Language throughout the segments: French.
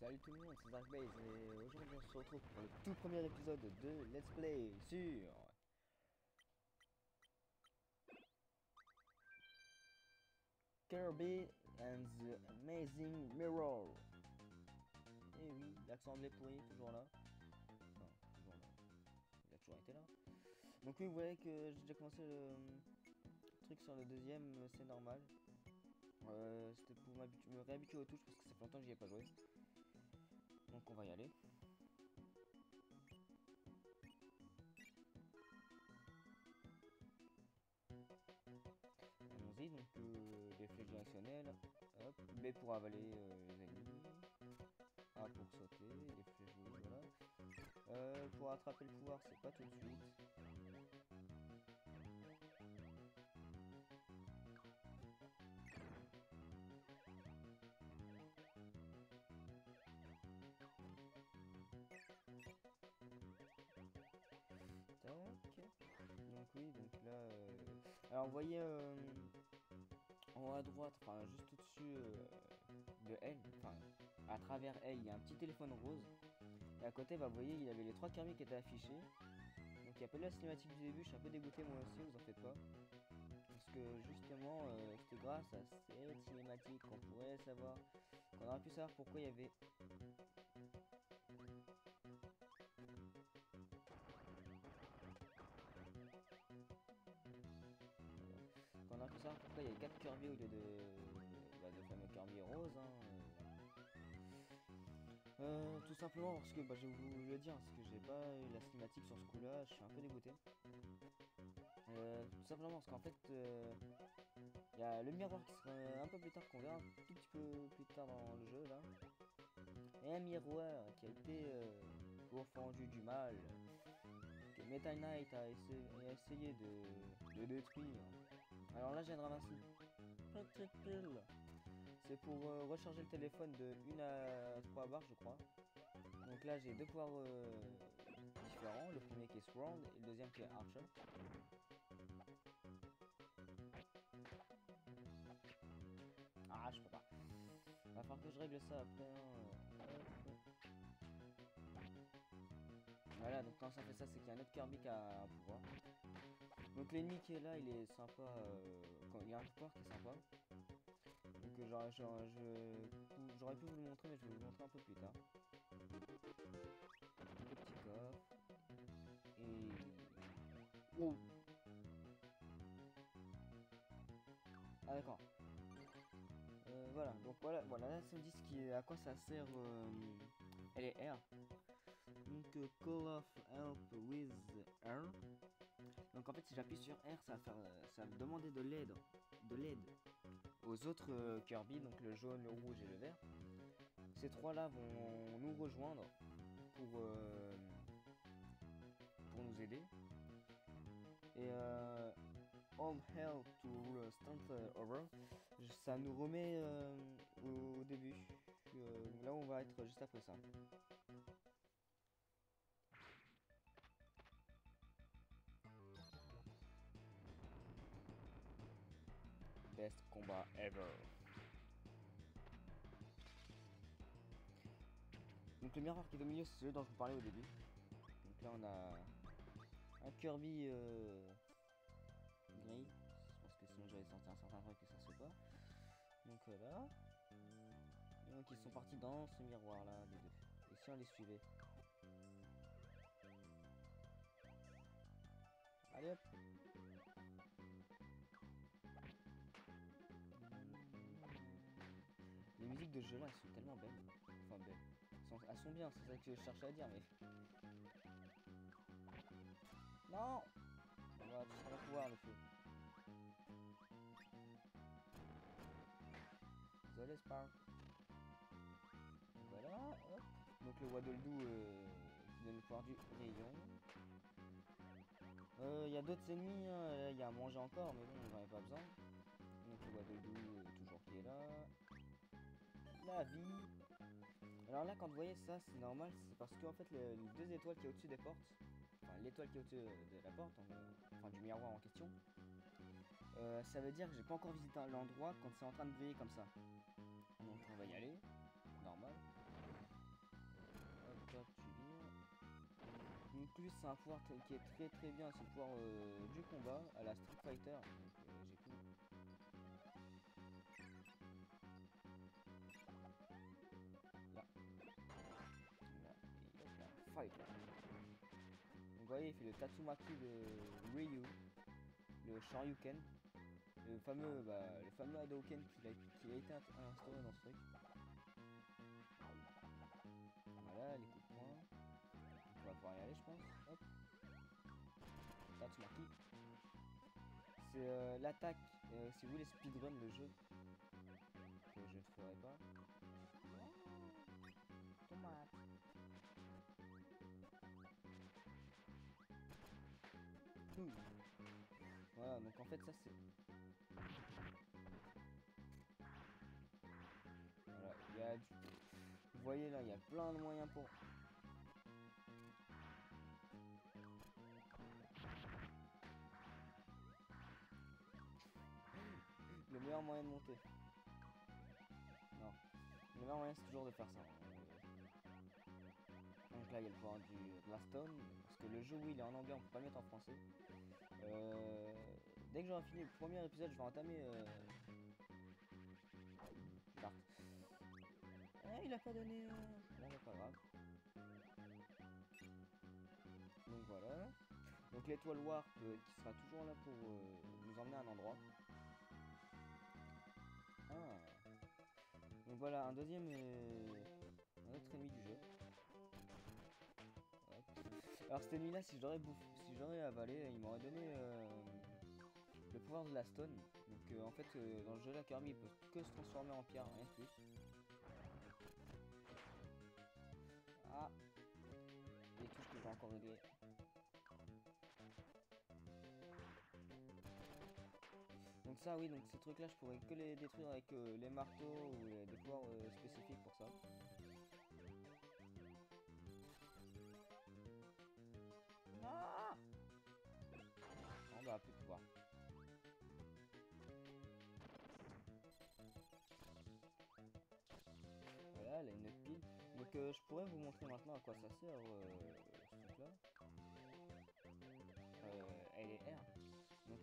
Salut tout le monde, c'est Dark Base et aujourd'hui on se retrouve pour le tout premier épisode de Let's Play sur Kirby and the Amazing Mirror. Et oui, l'accent anglais pourri, toujours là. Enfin, toujours là. Il a toujours été là. Donc oui, vous voyez que j'ai déjà commencé le truc sur le deuxième, c'est normal. C'était pour me réhabituer aux touches parce que ça fait longtemps que j'y ai pas joué. Donc on va y aller. Allons-y, donc les flèches directionnelles, hop, B pour avaler les ennemis, A pour sauter, les flèches rouges, voilà. Pour attraper le pouvoir, c'est pas tout de suite. Tac. Donc oui, donc là... Alors vous voyez en haut à droite, enfin juste au-dessus de L, enfin à travers L, il y a un petit téléphone rose. Et à côté, bah, vous voyez, il y avait les 3 Kirby qui étaient affichés. Donc il y a pas de la cinématique du début, je suis un peu dégoûté moi aussi, vous en faites pas. Parce que justement, c'était grâce à cette cinématique qu'on pourrait savoir, qu'on aurait pu savoir pourquoi il y avait... Qu'on aurait pu savoir pourquoi il y avait 4 Kirby au lieu de fameux Kirby rose. Hein. Tout simplement parce que, bah, je vais vous le dire, parce que j'ai pas eu la cinématique sur ce coup-là, je suis un peu dégoûté. Tout simplement parce qu'en fait, il y a le miroir qui sera un peu plus tard, qu'on verra un tout petit peu plus tard dans le jeu là. Et un miroir qui a été pourfendu du mal, que Metal Knight a essayé de détruire. Alors là j'ai un ramassis. Petite pile. C'est pour recharger le téléphone de 1 à 3 barres je crois. Donc là j'ai deux pouvoirs différents. Le premier qui est Surround et le deuxième qui est Archer. Ah je peux pas. Va falloir que je règle ça après. Voilà, donc quand ça fait ça, c'est qu'il y a un autre Kirby qui a un pouvoir. Donc l'ennemi qui est là, il est sympa. Il y a un pouvoir qui est sympa. Donc j'aurais pu vous le montrer, mais je vais vous le montrer un peu plus tard. Le petit coffre. Et... Oh. Ah d'accord. Voilà, donc voilà, là ça me dit à quoi ça sert elle est R. Donc call of help with R. Donc en fait si j'appuie sur R, ça va me demander de l'aide aux autres Kirby, donc le jaune, le rouge et le vert. Ces trois-là vont nous rejoindre pour nous aider. Et all hell to start over, ça nous remet au début. Là on va être juste après ça. Best combat ever. Donc le miroir qui est au milieu, c'est celui dont je vous parlais au début. Donc là on a un Kirby gris. Je pense que sinon j'avais sorti un certain truc que ça se fait pas. Donc voilà. Et donc ils sont partis dans ce miroir là, les deux. Et si on les suivait? Allez hop. Les musiques de ce jeu là, elles sont tellement belles. Enfin belles. Elles sont bien, c'est ça que je cherchais à dire, mais... Non. On va tout ça pouvoir le feu. Désolé Spark. Voilà, hop. Donc le Waddle-Doo qui donne le pouvoir du rayon. Il y a d'autres ennemis, hein. Il y a à manger encore, mais bon, j'en ai pas besoin. Donc le Waddle-Doo toujours qui est là. La vie. Alors là, quand vous voyez ça, c'est normal, c'est parce qu'en fait, les deux étoiles qui est au-dessus des portes, enfin l'étoile qui est au-dessus de la porte, enfin du miroir en question, ça veut dire que j'ai pas encore visité l'endroit quand c'est en train de briller comme ça. Donc on va y aller, normal. plus, c'est un pouvoir qui est très bien, c'est le pouvoir du combat à la Street Fighter. Donc, j'ai tout. Là. Là. Et hop là. Fight. Donc, vous voyez, il fait le Tatsumaki de Ryu, le Shoryuken, le fameux Hadouken qui a été instauré dans ce truc. Voilà, les coups de poing. Donc, on va pouvoir y aller, je pense. Hop. Tatsumaki. C'est l'attaque, si vous voulez speedrun le jeu, que je ne ferai pas. Tomate. Voilà, donc en fait ça c'est... Voilà, il y a du... Vous voyez là, il y a plein de moyens pour... Le meilleur moyen de monter. Non. Le meilleur moyen c'est toujours de faire ça. Donc là il y a le pouvoir de la stone. Parce que le jeu oui il est en anglais, on peut pas le mettre en français. Dès que j'aurai fini le premier épisode, je vais entamer... Start. Il a pas donné... Bon c'est pas grave. Donc voilà. Donc l'étoile warp qui sera toujours là pour nous emmener à un endroit. Ah. Donc voilà, un autre ennemi du jeu. Hop. Alors cet ennemi là, si j'aurais avalé, il m'aurait donné le pouvoir de la stone. Donc en fait dans le jeu là, Kirby il peut que se transformer en pierre, rien de plus. Ah. Les touches que je vais encore régler. Donc ça oui, donc ces trucs là je pourrais que les détruire avec les marteaux ou des pouvoirs spécifiques pour ça. Non. On va plus pouvoir. Voilà, elle a une pile. Donc je pourrais vous montrer maintenant à quoi ça sert ce truc là. Elle est R. Donc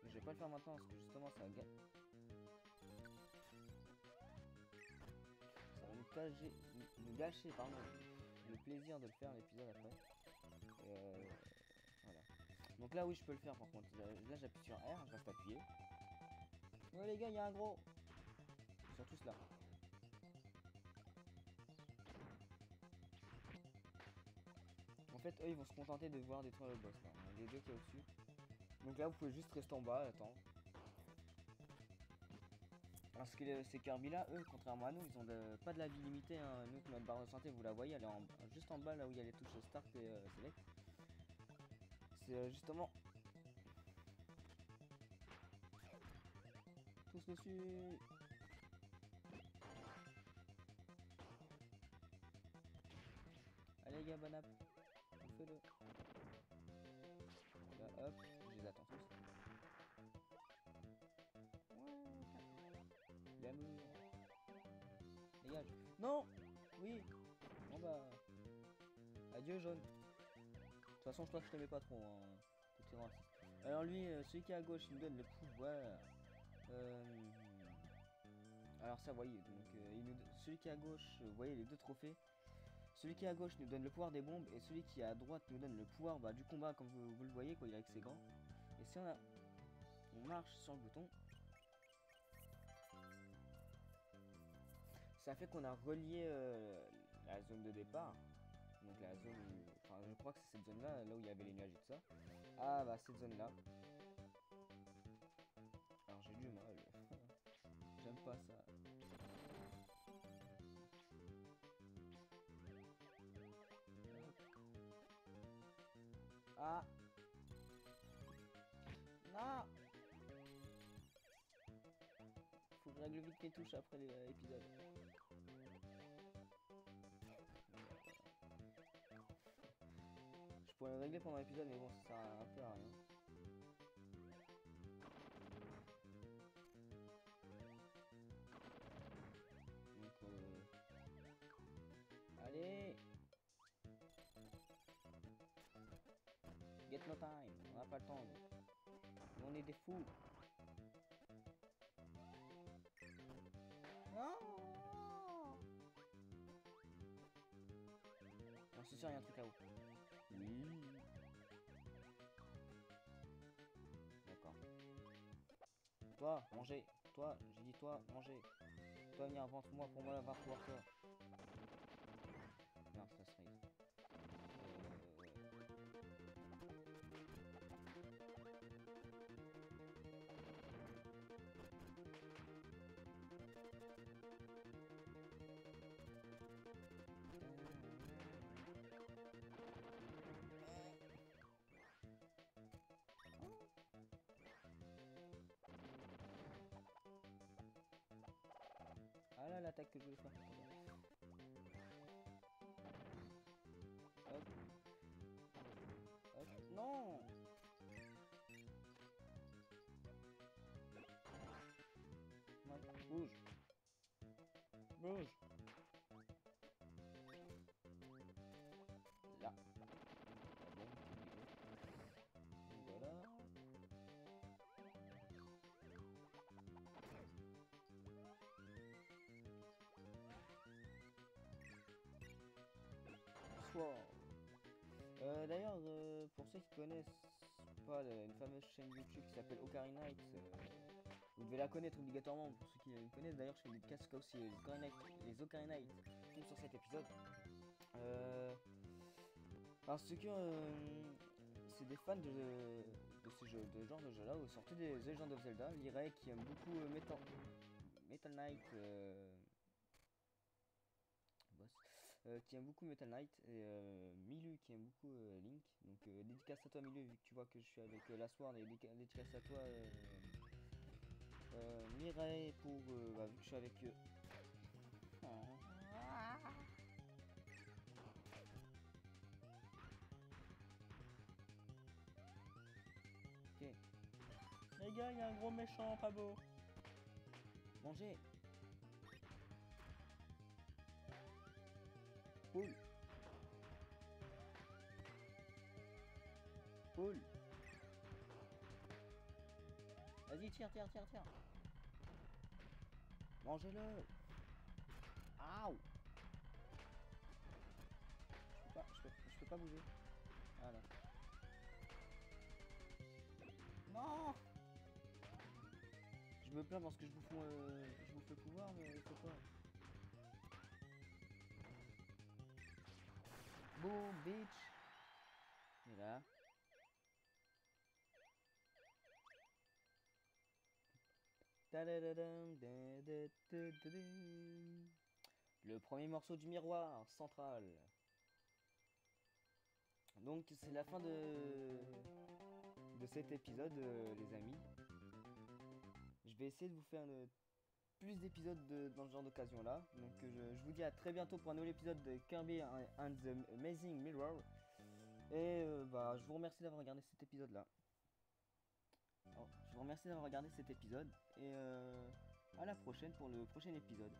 je vais pas le faire maintenant parce que justement ça va nous gâcher pardon, le plaisir de le faire l'épisode après. Voilà. Donc là oui je peux le faire par contre. Là j'appuie sur R, je reste appuyé. Ouais les gars il y a un gros. Surtout cela. En fait eux ils vont se contenter de voir détruire le boss là. Les deux qui est au-dessus. Donc là vous pouvez juste rester en bas, attends. Parce que ces Kirby là, eux, contrairement à nous, ils ont pas de la vie limitée. Hein. Nous, notre barre de santé, vous la voyez, elle est juste en bas là où il y a les touches Start et Select. C'est justement... Tous dessus. Allez les gars, bon app. On fait le... Là, hop, je les attends tous. L'amour. Dégage. Non. Oui. Bon bah... Adieu jaune. De toute façon, je crois que je t'aimais pas trop. Hein. T'es raciste. Alors lui, celui qui est à gauche, il me donne le pouvoir. Alors ça, voyez. Donc, celui qui est à gauche, vous voyez les deux trophées. Celui qui est à gauche nous donne le pouvoir des bombes et celui qui est à droite nous donne le pouvoir du combat, comme vous le voyez, quoi, il est avec ses gants. Et si on marche sur le bouton, ça fait qu'on a relié la zone de départ. Donc la zone où... Enfin, je crois que c'est cette zone-là, là où il y avait les nuages et tout ça. Ah bah cette zone-là. Alors j'ai du mal. J'aime pas ça. Ah. Non. Faut que je règle vite mes touches après l'épisode. Je pourrais le régler pendant l'épisode, mais bon, ça sert un peu à rien. Donc, allez. take no time. On n'a pas le temps. Nous, on est des fous. Non. Non, c'est sûr, il y a un truc là-haut. Oui. D'accord. Toi, manger. Toi, j'ai dit toi, manger. Toi, venir ventre moi pour moi avoir pouvoir toi. Non, ça serait. Ah là, l'attaque que je veux faire. Hop. Hop. Non. Ouais, bouge. Bouge. Là. Ah bon, voilà. Soit. D'ailleurs, pour ceux qui connaissent pas une fameuse chaîne YouTube qui s'appelle Ocarina Night, vous devez la connaître obligatoirement pour ceux qui la connaissent. D'ailleurs, je fais des casques aussi, les Ocarina Night sur cet épisode. Parce que c'est des fans de ce jeu, de genre de jeu là, surtout des Legend of Zelda, Liray qui aime beaucoup Metal Knight, boss, qui aime beaucoup Metal Knight, et Milu qui aime beaucoup Link. Donc dédicace à toi Milu, vu que tu vois que je suis avec la Sword, et dédicace à toi Mireille pour bah, vu que je suis avec eux. Ok. Les gars, il y a un gros méchant pas beau. Manger. Cool. Cool. Vas-y, tire. Mangez-le. Aouh. Je peux pas bouger. Voilà. Non. Je me plains parce que je bouffe le pouvoir, mais faut pas. Boom, bitch. Et là. Le premier morceau du miroir central. Donc c'est la fin de cet épisode, les amis. Je vais essayer de vous faire plus d'épisodes dans ce genre d'occasion là. Donc je vous dis à très bientôt pour un nouvel épisode de Kirby and the Amazing Mirror. Et bah je vous remercie d'avoir regardé cet épisode là. Alors, je vous remercie d'avoir regardé cet épisode et à la prochaine pour le prochain épisode.